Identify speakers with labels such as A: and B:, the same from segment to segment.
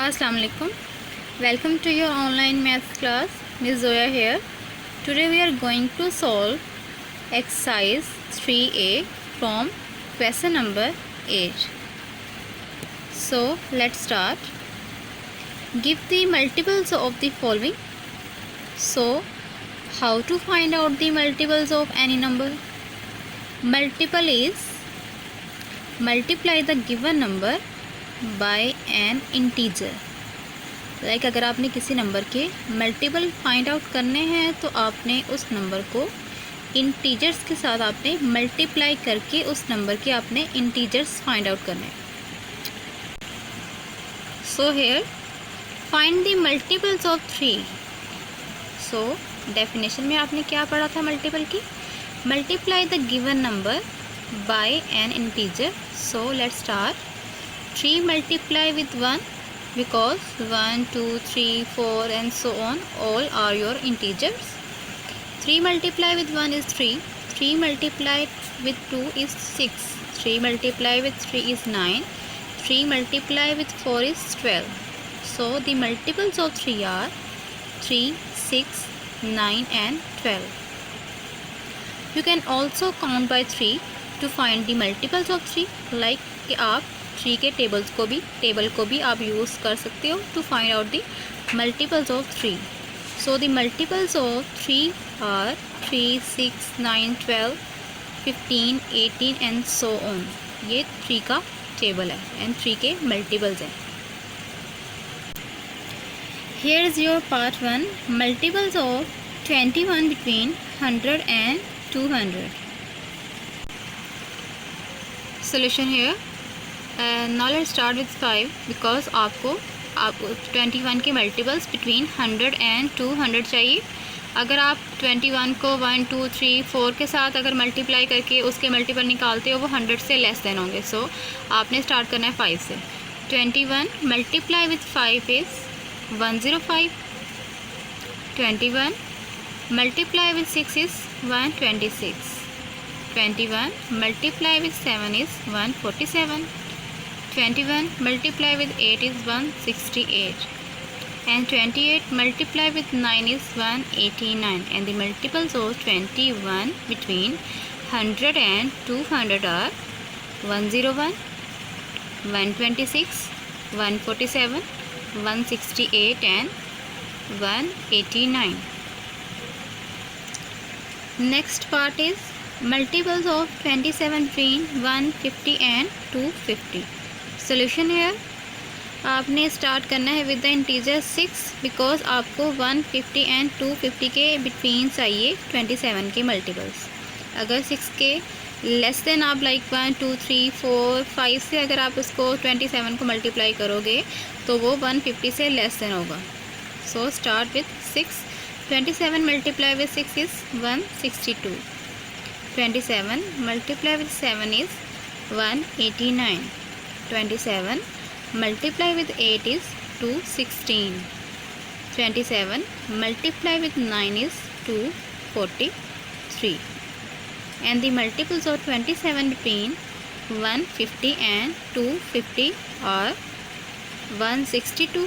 A: Assalamu alaikum. Welcome to your online maths class. Ms. Zoya here. Today we are going to solve exercise 3A from question number 8. So let's start. Give the multiples of the following. So how to find out the multiples of any number? Multiple is multiply the given number by an integer. Like अगर आपने किसी number के multiple find out करने हैं तो आपने उस number को इंटीजर्स के साथ आपने मल्टीप्लाई करके उस नंबर के आपने इंटीजर्स फाइंड आउट करने। So here find the multiples of 3। So definition में आपने क्या पढ़ा था मल्टीपल की? Multiply the given number by an integer. So let's start. 3 multiply with 1 because 1, 2, 3, 4 and so on all are your integers. 3 multiply with 1 is 3. 3 multiplied with 2 is 6. 3 multiply with 3 is 9. 3 multiply with 4 is 12. So the multiples of 3 are 3, 6, 9 and 12. You can also count by 3 to find the multiples of 3. Like कि आप 3 के table को भी आप use कर सकते हो to find out the multiples of 3। So the multiples of 3 are 3, 6, 9, 12, 15, 18 and so on. ये 3 का टेबल है एंड 3 के मल्टीपल्स हैं। Here is your part 1। Multiples of 21 between 100 and 200। Solution here. Now let's start with 5 because आपको 21 के multiples between 100 and 200 चाहिए। अगर आप 21 को 1, 2, 3, 4 के साथ अगर मल्टीप्लाई करके उसके मल्टीपल निकालते हो वो 100 से लेस देन होंगे। सो आपने स्टार्ट करना है 5 से। 21 multiply with 5 is 105। 21 multiply with 6 is 126। 21 multiply with 7 is 147. 21 multiply with 8 is 168. And 28 multiply with 9 is 189. And the multiples of 21 between 100 and 200 are 101, 126, 147, 168 and 189. Next part is multiples of 27 between 150 and 250. Solution here। आपने start करना है with the integer 6 because आपको 150 and 250 के between चाहिए 27 के multiples. अगर 6 के less than आप लाइक 1, 2, 3, 4, 5 से अगर आप उसको 27 को मल्टीप्लाई करोगे तो वो 150 से लेस देन होगा। So start with 6। 27 multiply with 6 is 162। 27 multiply with 7 is 189. 27 multiply with 8 is 216. 27 multiply with 9 is 243. And the multiples of 27 between 150 and 250 are 162,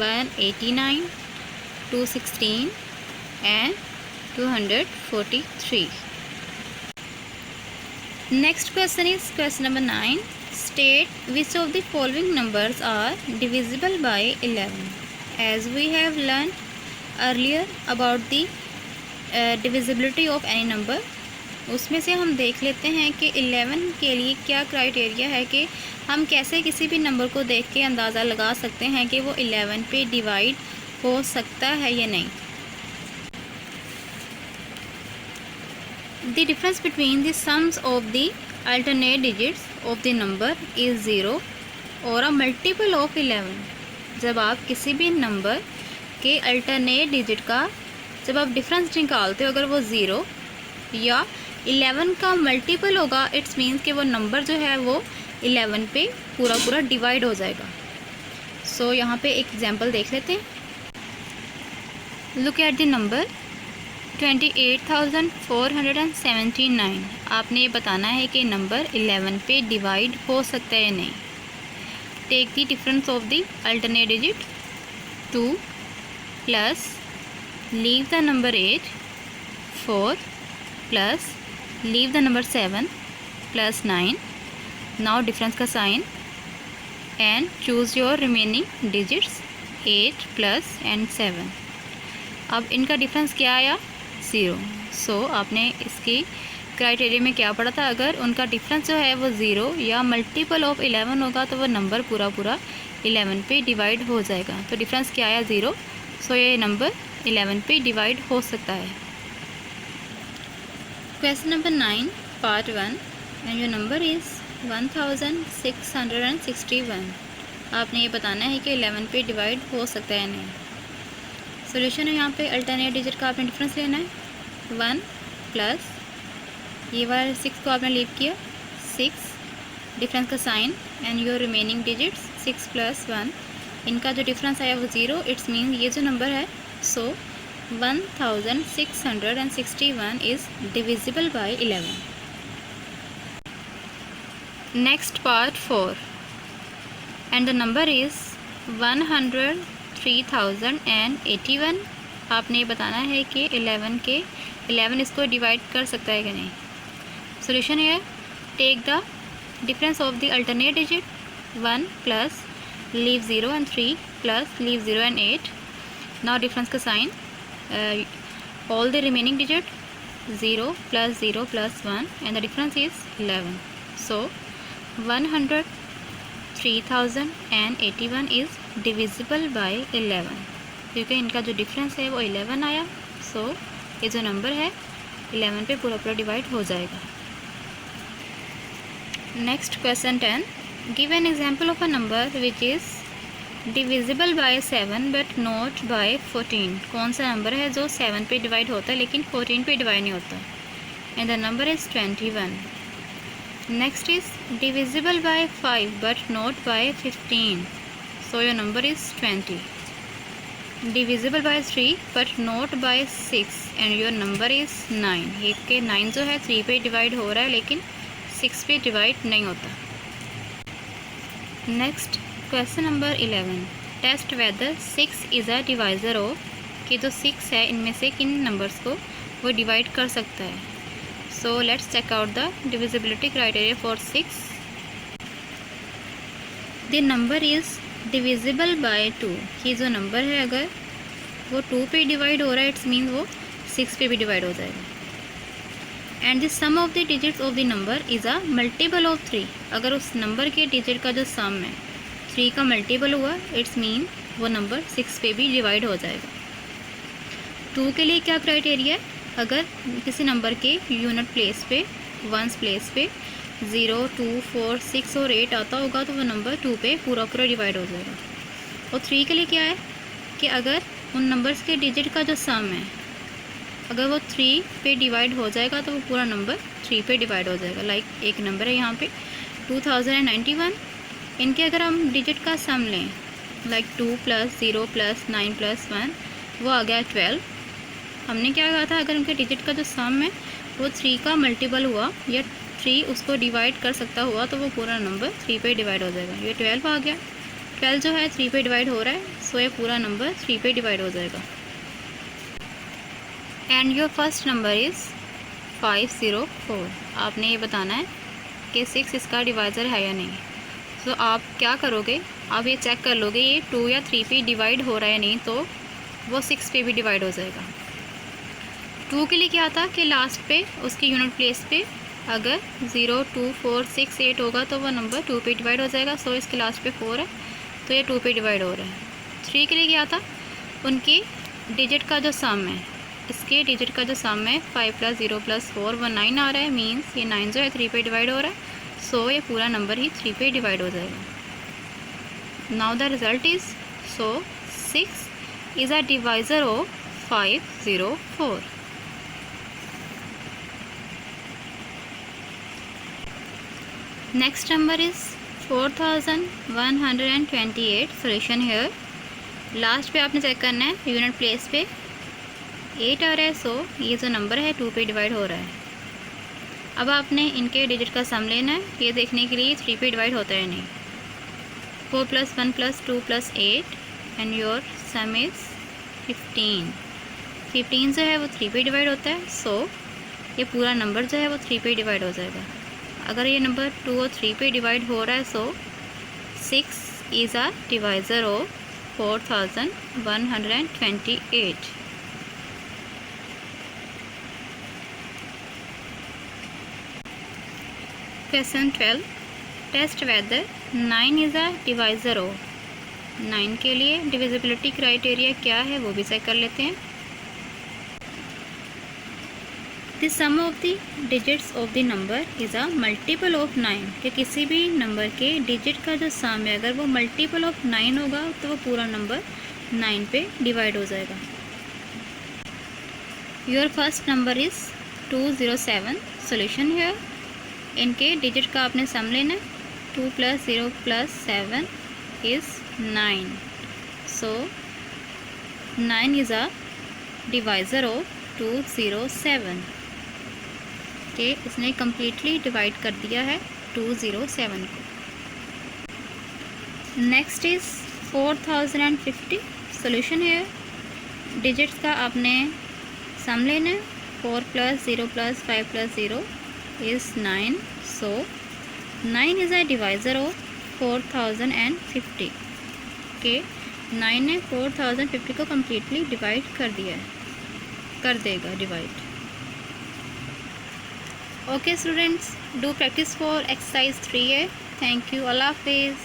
A: 189, 216 and 243. Next question is question number 9. State which of the following numbers are divisible by 11. As we have learned earlier about the divisibility of any number, उसमें से हम देख लेते हैं कि 11 के लिए क्या क्राइटेरिया है कि हम कैसे किसी भी नंबर को देख के अंदाज़ा लगा सकते हैं कि वो 11 पे डिवाइड हो सकता है या नहीं। The difference between the sums of the alternate digits of the number is 0 or a multiple of 11। जब आप किसी भी नंबर के अल्टरनेट डिजिट का जब आप डिफरेंस निकालते हो अगर वो 0 या 11 का मल्टीपल होगा इट्स मीन्स कि वो नंबर जो है वो 11 पे पूरा डिवाइड हो जाएगा। सो यहाँ पे एक एग्जांपल देख लेते हैं। Look at the number 28,479। आपने ये बताना है कि नंबर 11 पे डिवाइड हो सकता है या नहीं। Take the difference of the alternate digit 2 plus leave the number 8 4 plus leave the number 7 plus 9। Now difference का sign and choose your remaining digits 8 plus and 7। अब इनका डिफरेंस क्या आया 0। सो आपने इसकी क्राइटेरिया में क्या पढ़ा था, अगर उनका डिफरेंस जो है वो 0 या मल्टीपल ऑफ 11 होगा तो वो नंबर पूरा 11 पे डिवाइड हो जाएगा। तो डिफरेंस क्या आया 0। सो ये नंबर 11 पे डिवाइड हो सकता है। Question number 9 part 1 and your number is 1661। आपने ये बताना है कि 11 पे डिवाइड हो सकता है नहीं। सोल्यूशन है यहाँ पे अल्टरनेट डिजिट का आपने डिफरेंस लेना है 1 प्लस ये वाला 6 को आपने लीव किया 6, डिफरेंस का sign and your remaining digits 6 plus 1। इनका जो डिफरेंस आया वो 0। इट्स मीन ये जो नंबर है सो 1661 is divisible by 11। Next part 4 and the number is 103,081। आपने ये बताना है कि 11 इसको डिवाइड कर सकता है कि नहीं। सोल्यूशन है take the difference of the alternate digit 1 plus leave 0 and 3 plus leave 0 and 8। Now difference का sign all the remaining digit 0 plus 1 and the difference is 11। So 103,081 is divisible by 11 क्योंकि इनका जो डिफरेंस है वो 11 आया। सो ये जो नंबर है 11 पे पूरा डिवाइड हो जाएगा। Next question 10 give an example of a number which is divisible by 7 but not by 14। कौन सा नंबर है जो 7 पे डिवाइड होता है लेकिन 14 पे डिवाइड नहीं होता। And the number is 21। Next is divisible by 5 but not by 15। So your number is 20। Divisible by 3 but not by 6 and your number is 9। ये के 9 जो है 3 पे डिवाइड हो रहा है लेकिन 6 पे डिवाइड नहीं होता। Next question number 11 test whether 6 is a divisor of कि जो 6 है इनमें से किन नंबर्स को वो डिवाइड कर सकता है। So let's check out the divisibility criteria for 6। The number is divisible by 2 कि जो नंबर है अगर वो 2 पे डिवाइड हो रहा है इट्स मीन वो 6 पे भी डिवाइड हो जाएगा। And the sum of the digits of the number is a multiple of 3। अगर उस नंबर के डिजिट का जो सम है 3 का मल्टीपल हुआ इट्स मीन वो नंबर 6 पे भी डिवाइड हो जाएगा। 2 के लिए क्या क्राइटेरिया है, अगर किसी नंबर के यूनिट प्लेस पे वंस प्लेस पे 0, 2, 4, 6 और 8 आता होगा तो वो नंबर 2 पे पूरा डिवाइड हो जाएगा। और 3 के लिए क्या है कि अगर उन नंबर्स के डिजिट का जो सम है अगर वो 3 पे डिवाइड हो जाएगा तो वो पूरा नंबर 3 पे डिवाइड हो जाएगा। लाइक एक नंबर है यहाँ पे 2091, इनके अगर हम डिजिट का सम लें लाइक 2 + 0 + 9 + 1 वो आ गया 12। हमने क्या कहा था, अगर उनके डिजिट का जो सम है वो 3 का मल्टीपल हुआ या 3 उसको डिवाइड कर सकता हुआ तो वो पूरा नंबर 3 पे डिवाइड हो जाएगा। ये 12 आ गया, 12 जो है 3 पे डिवाइड हो रहा है सो ये पूरा नंबर 3 पे डिवाइड हो जाएगा। And your first number is 504। आपने ये बताना है कि 6 इसका डिवाइज़र है या नहीं। सो आप क्या करोगे, आप ये चेक कर लोगे ये 2 या 3 पे डिवाइड हो रहा है नहीं तो वो 6 पे भी डिवाइड हो जाएगा। 2 के लिए क्या था कि लास्ट पे उसके यूनिट प्लेस पे अगर 0, 2, 4, 6, 8 होगा तो वो नंबर 2 पे डिवाइड हो जाएगा। सो इसके लास्ट पे 4 है तो ये 2 पे डिवाइड हो रहा है। 3 के लिए क्या था, उनकी डिजिट का जो सम है इसके डिजिट का जो सम है 5 + 0 + 4 वो 9 आ रहा है। मीन्स ये 9 जो है 3 पे डिवाइड हो रहा है सो ये पूरा नंबर ही 3 पे डिवाइड हो जाएगा। Now the result is 6 is a divisor of 504। Next number is 4128। Solution here last पे आपने चेक करना है यूनिट प्लेस पे 8 आ रहा है सो ये जो नंबर है 2 पे डिवाइड हो रहा है। अब आपने इनके डिजिट का सम लेना है, ये देखने के लिए 3 पे डिवाइड होता है नहीं। 4 + 1 + 2 + 8 एंड योर सम इज़ 15। 15 जो है वो 3 पे डिवाइड होता है, सो ये पूरा नंबर जो है वो 3 पे डिवाइड हो जाएगा। अगर ये नंबर 2 और 3 पे डिवाइड हो रहा है, so 6 is a divisor of 4128। Question 12, test whether 9 is a divisor of. 9 के लिए डिविजिबिलिटी क्राइटेरिया क्या है वो भी चेक कर लेते हैं। The sum of the digits of the number is a multiple of 9, कि किसी भी नंबर के डिजिट का जो सम है अगर वो मल्टीपल ऑफ 9 होगा तो वो पूरा नंबर 9 पे डिवाइड हो जाएगा। Your first number is 207। Solution है, इनके डिजिट का आपने सम लेना है। 2 + 0 + 7 is 9, so 9 is a divisor of 207 के इसने कम्प्लीटली डिवाइड कर दिया है 207 को। Next is 4050। सोल्यूशन है, डिजिट्स का आपने सम लेना है। 4 + 0 + 5 + 0 is 9, so 9 is a divisor of 4050 के 9 ने 4050 को कम्प्लीटली डिवाइड कर दिया है, कर देगा divide. Okay students, do practice for exercise 3A। Thank you, अल्लाह हाफिज़।